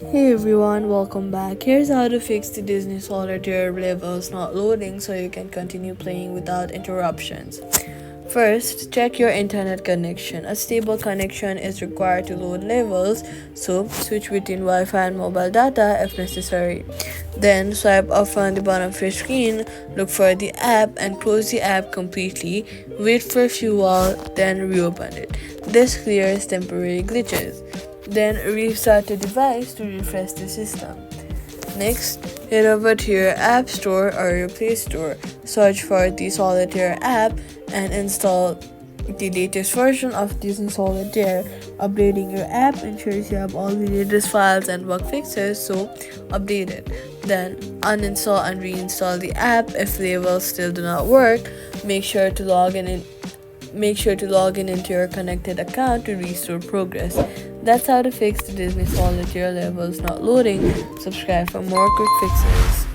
Hey everyone, welcome back. Here's how to fix the Disney Solitaire levels not loading so you can continue playing without interruptions. First, check your internet connection. A stable connection is required to load levels, so switch between Wi-Fi and mobile data if necessary. Then swipe up on the bottom of your screen, look for the app and close the app completely. Wait for a few while, then reopen it. This clears temporary glitches. Then restart the device to refresh the system. Next, head over to your App Store or your Play Store, search for the Solitaire app, and install the latest version of Disney Solitaire. Updating your app ensures you have all the latest files and bug fixes, so update it. Then uninstall and reinstall the app if levels still do not work. Make sure to log in Make sure to log in into your connected account to restore progress. That's how to fix the Disney Solitaire levels not loading. Subscribe for more quick fixes.